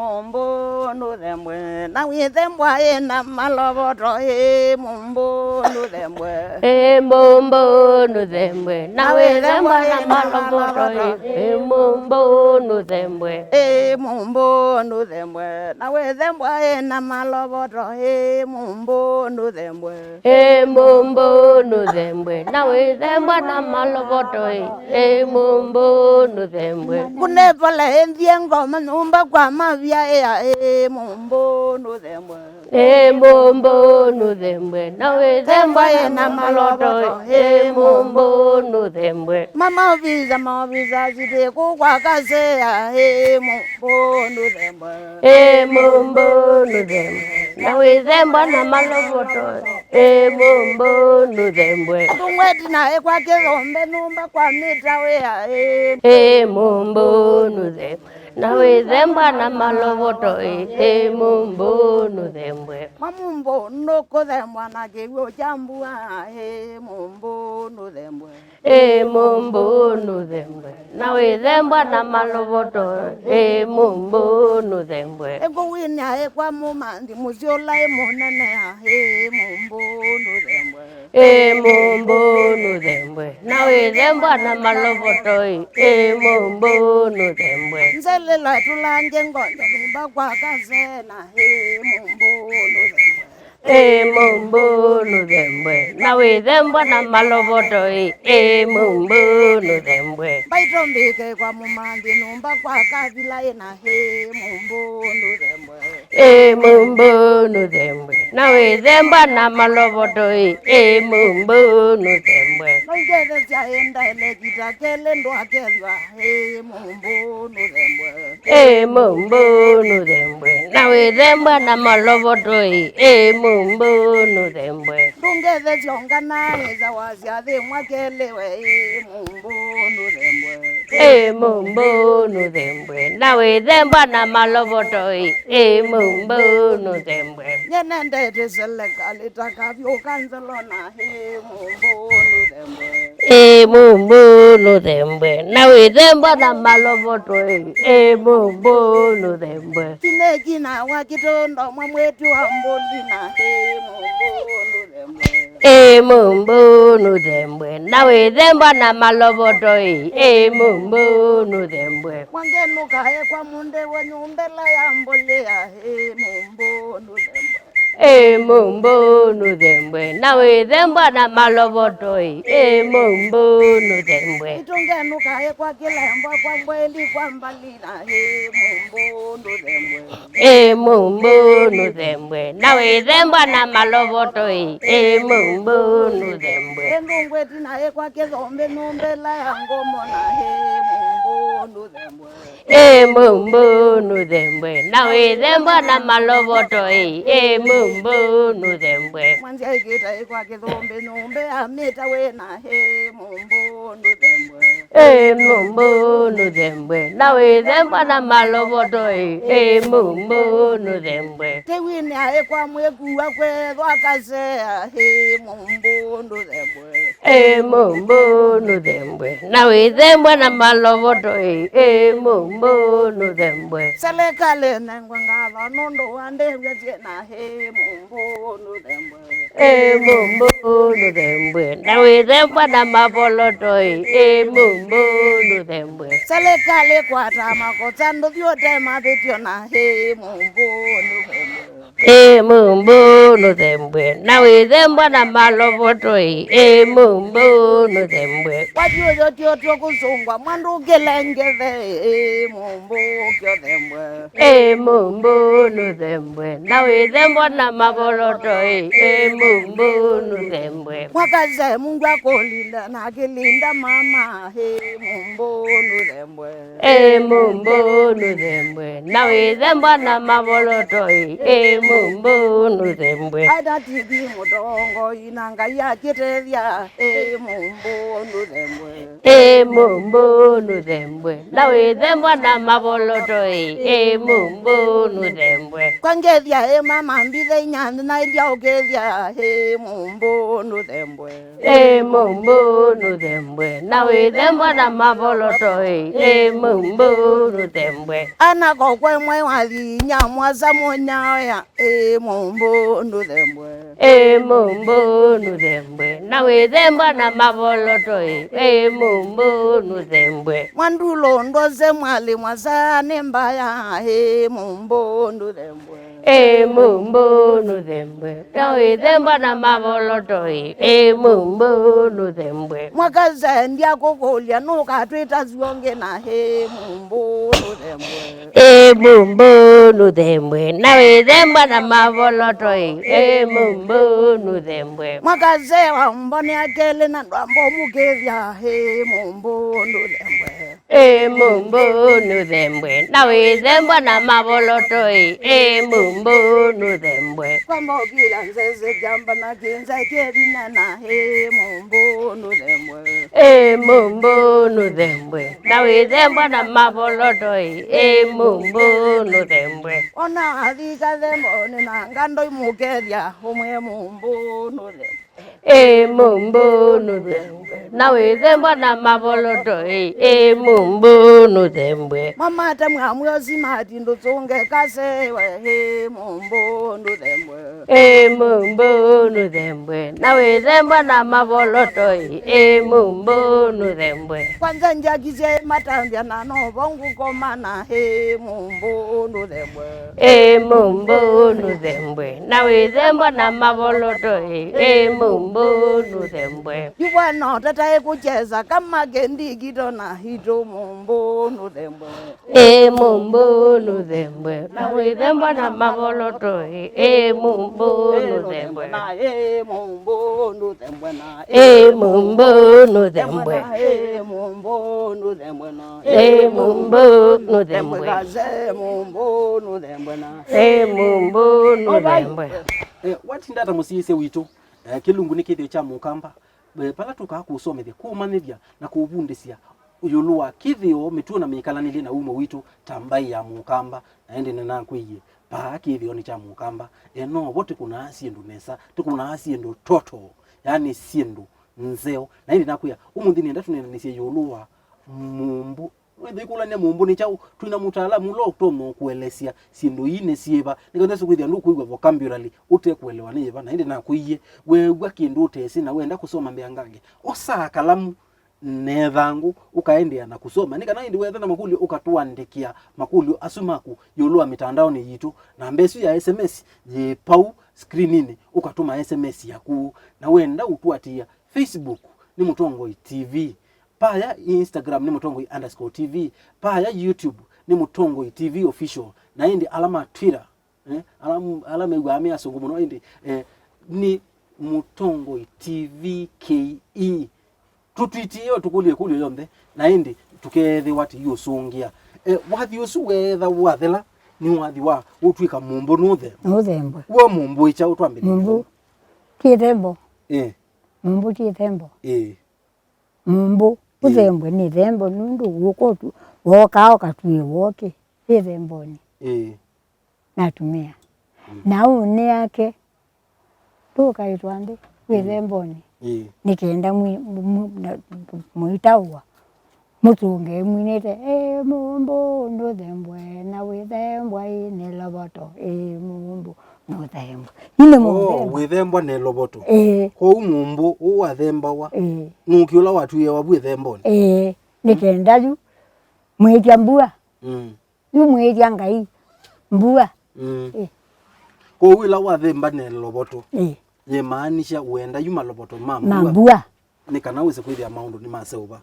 mumbo no dembwe na we dembwa na malobo tro mumbo no dembwe mumbo no dembwe na we dembwa na malobo tro mumbo no dembwe mumbo no dembwe na we dembwa na malobo tro mumbo no dembwe mumbo no dembwe na we dembwa na malobo tro mumbo no dembwe kune pala endiengo manumba kwa mavia mumbo no dembwe mumbo no dembwe na we dembwa na malobo tro mumbo no dembwe mama visa zide ko kwa kase mumbo no dembwe mumbo no dembwe na we dembwa na malobo tro mumbo no dembwe tungweti na kwa kezombe numba kwa mita we mumbo no dembwe na we dembwa na malobo tro mumbo no dembwe mamumbo no ko dembwa na ke yo jambua mumbo no dembwe mumbo no dembwe na we dembwa na malobo tro mumbo no dembwe ego winya kwa mumandi muziola monene mumbo no dembwe mumbo no dembwe na we dembwa na malobo tro mumbo no dembwe nzelela tulanje ngondo numba kwa kazena mumbo no dembwe mumbo no dembwe na we dembwa na malobo tro mumbo no dembwe baitombike kwa mumandi numba kwa kavila ena mumbo no dembwe mumbo no dembwe na we dembwa na malobo tro mumbo no dembwe nongeze chaenda ele kitakele ndo akezwa mumbo no dembwe mumbo no dembwe na we dembwa na malobo tro mumbo no dembwe tungeze chongana eza wasiadhe mwakelewe mumbo no dembwe mumbo no dembwe na we dembwa na malobo tro mumbo no dembwe nyenende teselekali takavyo kanzelona mumbo no dembwe mumbo no dembwe na we dembwa na malobo tro mumbo no dembwe tinekina wakitondo mwamwetu ambolina mumbo no dembwe mumbo no dembwe na we dembwa na malobo tro mumbo no dembwe mwangenuka kwa munde wenyumbela yambolea mumbo no dembwe mumbo no dembwe na we dembwa na malobo tro mumbo no dembwe itungenuka kwa kilembo kwa mbweli kwa mbalina mumbo no dembwe mumbo no dembwe na we dembwa na malobo tro mumbo no dembwe endungweti naye kwa kezombe numbela yangomona mumbo no dembwe mumbo no dembwe na we dembwa na malobo tro mumbo no dembwe mwanziaikita kwa kezombe numbe amita wena mumbo no dembwe mumbo no dembwe na we dembwa na malobo tro mumbo no dembwe tewini aye kwa mwekuwa kwethwa kasea mumbo no dembwe mumbo no dembwe na we dembwa na malobo tro mumbo no dembwe selekale nengwe ngalo nondo wandevya tena mumbo no dembwe mumbo no dembwe na we dembwa na mapolo tro mumbo no dembwe selekale kwata makotsando vyote mapetyo na mumbo no dembwe mumbo no dembwe na we dembwa na malobo tro mumbo no dembwe kwatyoyo tyotyo kusungwa mwandu kelengeve mumbo kyo dembwe mumbo no dembwe na we dembwa na mapolo tro mumbo no dembwe mwakaze mungu akolinda nakilinda mama mumbo no dembwe mumbo no dembwe na we dembwa na mapolo tro mumbu nuzembwe Ada tidi mudongo inanga ya kiteria mumbu nuzembwe mumbu nuzembwe nawe zembwa na maboloto mumbu nuzembwe Kwangeria mama mbide nyandu na idia ogeria mumbu nuzembwe mumbu nuzembwe nawe zembwa na maboloto mumbu nuzembwe Ana kokwe mwe wali nyamwa za monyaya mumbu nuzembwe mumbu nuzembwe nawe zembwa na maboloto mumbu nuzembwe Mwandulo ndoze mwali mwazane mbaya mumbu nuzembwe mumbu nuzembwe nawe zembwa na maboloto mumbu nuzembwe Mwakaza ndia kokolya nukatwita zionge na mumbu nuzembwe mumbu nuzembwe nawe zembwa na maboloto mumbu nuzembwe Mwakaze wa mbone akele na ndwambo mugeria mumbu nuzembwe mumbu nuzembwe nawe zembwa na maboloto mumbu nuzembwe Kwamba ukila nzeze jamba na kinza kerina na mumbu nuzembwe mumbu nuzembwe nawe zembwa na maboloto mumbu nuzembwe Ona adika zembone na ngando mugeria umwe mumbu nuzembwe mumbu nuzembwe nawe zembwa na maboloto mumbu nuzembwe Mamata mwamwezi mati nduzunge kasewe mumbu nuzembwe mumbu nuzembwe nawe zembwa na maboloto mumbu nuzembwe Kwanza njagize matambya nano bongu komana mumbu nuzembwe mumbu nuzembwe nawe zembwa na maboloto mumbu nuzembwe Yubwana tata kucheza kama gendi kitona hito mumbu nuzembwe mumbu nuzembwe nawe zembwa na maboloto mumbu nuzembwe na mumbu nuzembwe na mumbu nuzembwe mumbu nuzembwe na mumbu nuzembwe kaze mumbu nuzembwe na mumbu nuzembwe watindata musiyise wito kilungu nikithio cha mukamba pala tukakusomethia kumanithia na kubundisia uyuluwa kithio mituna mikalanile na umo wito tambai ya mukamba naende na kwiye pa kithio ni cha mukamba no wote kuna asiendu nesa tukuna asiendu toto yani siendu nzeo na hindi nakuya umundini ndatu nenesie yuluwa mumbu wethikula ne mumbu ni chao twina mutaalamu lo tomo kuelesia sindu ine sieva nikondeso kwithia ndukuigwa vocabulary ute kuelewa niva na hindi nakuiye wewa kindu utesi na wenda kusoma mbeangange osa kalamu nethangu ukaendea na kusoma nikana hindi wetha na makuli ukatuandikia makuli asumaku yulua mitandao ni yitu na mbesu ya SMS je pau screenini ukatuma SMS yaku na wenda utuatia Facebook ni Mutongoi TV paya Instagram ni Mutongoi _TV paya YouTube ni Mutongoi TV official na hindi alama Twitter alama igwame asongo muno hindi ni Mutongoi TV KE tutwitiyo tukulie kulio yonde na hindi tukethe wati yosungia wathi yosu wetha wathela ni wathi wa utwika mumbo nuthe Nuzembwe. wa mumbo icha utwambire Mumbu kithembo. Mumbu kithembo. Mumbu uzembwe ni thembo nundu gukotu woka okatwie woke ithembo ni. Natumia. Na une yake tukaitwa ndi withembo ni. Nikenda muitawa mutunge mwinete mumbu nuzembwe na withembwa ni loboto mumbu nuzembwe ine mumbu withembwa ne loboto ko mumbu uwathemba wa nukiula watuye wa withembo ni nikenda yu mwitia mbua yu mwitia ngai mbua ko wila wathemba ne loboto ye maanisha uenda yuma loboto mambua nikana wese kwithia maundu ni maseuva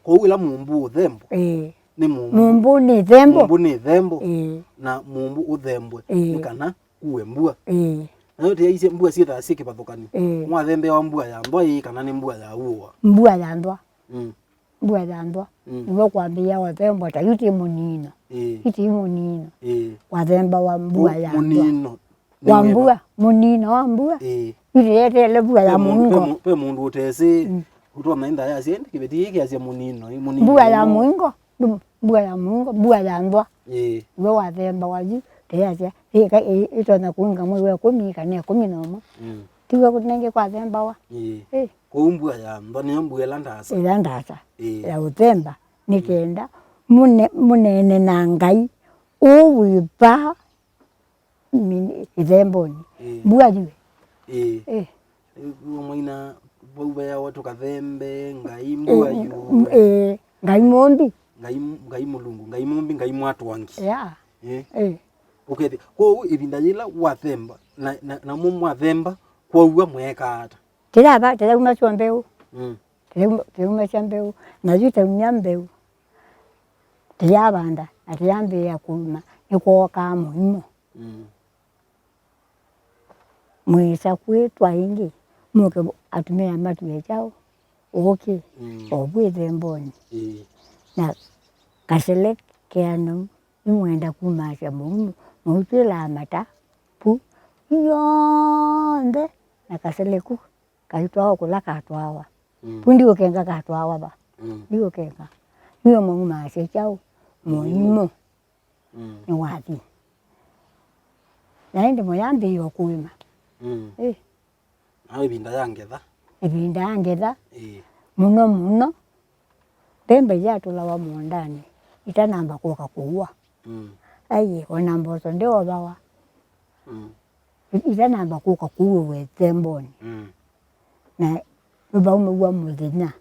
ko wila mumbu uthembo ni mumbu ni thembo mumbu ni thembo na mumbu uthembwe nikana uwe mbua na yote yaise mbua sietha sikipathukani mwathembe wa mbua ya ndwa kana ni mbua ya uwa mbua ya ndwa mbua ya ndwa niwe kwambia wathembo ta yuti munino iti munino wathemba wa mbua ya ndwa munino wambua munina wambua irete bua ya muingo pe mundu utese utwa mainda ya siendi kibeti hiki ya munino bua ya muingo bua ya muingo bua ya ndwa we wa themba waji teacia ito na kuinga mwe we kumika ne kuminomo tiwe kunenge kwa themba wa kumbua ya ndwa ni mbua landasa ya uthemba nikenda munene na Ngai uwipa mini ithemboni bua jiwe mwaina bauba ya watu kathembe Ngai mbua yu Ngai mombi Ngai mulungu Ngai mombi Ngai mwatu wangi okay ko ibinda yila wathemba na mumwa themba kwa uwa mweka ata tira umachwa mbeu tira umachwa mbeu na juta unyambeu tira banda atiyambe ya kuma iko kama muhimu mwisa kwetwa ingi muke atumia matu ya chao okay obwe themboni na kasele keano imwenda kumasha mumu mutila mata pu yonde na kasele ku kaitwa kula katwawa pundi okenga katwawa ba ndio kenga hiyo mumu masha chao muhimu ni wapi naende moyambe yo kuima awe binda yangetha muno pembe yatula wa muondani itanamba kuoka kuua aye onambozo ndio bawa itanamba kuoka kuua we themboni na baume wa muthina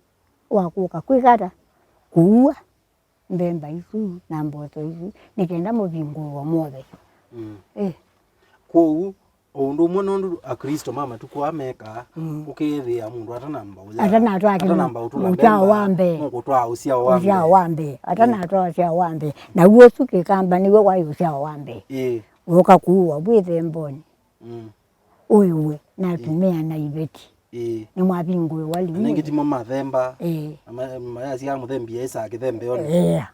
wa kuoka kwikata kuua mbemba isu na mbozo isu nikenda mubingu wa mothe ko undu mwono akristo mama tukwameka ukethia mundu atanamba utawambe ngutwa usia wambe atanatwa usia wambe na uo suke kamba niwe wa usia wambe woka kuwa bwithe mboni uiwe na tumia na ibeti ni mwabingwe wali ningiti mama themba maya sia muthembia isa kithembe ona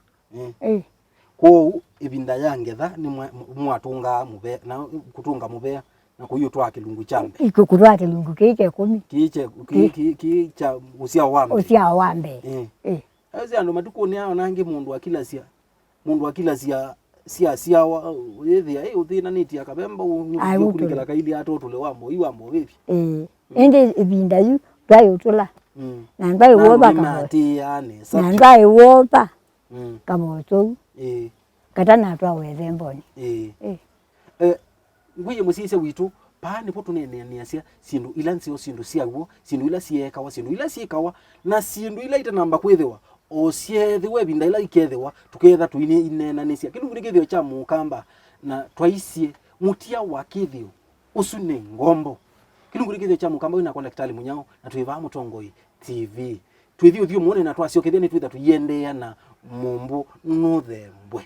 ko ibinda yangetha ni mwatunga mube na kutunga mube na kuyo twa kilungu chambe iko kutwa kilungu kiche 10 kicha usia wambe azi ando matukoni hao nange mundu akila sia wa yethia uthina niti akabemba ukulikela kaili atotule wamo iwamo vipi ende ibinda yu twayotula na ndai woba kama na ndai woba kama to katana twa wethemboni ngwiye musise witu pani poto nene asia sindu ila nsio sindu siawo sindu ila siekawa na sindu ila itanamba kwethewa osiethiwe binda ila ikethewa tuketha tuine inena nesia kindu ngithio cha mukamba na twaisie mutia wa kithio usune ngombo kindu ngithio cha mukamba ina kondaktali munyao na tuiva mutongoi TV twithio thio muone na twasio ketheni twitha tuyendea na mumbu nuthembwe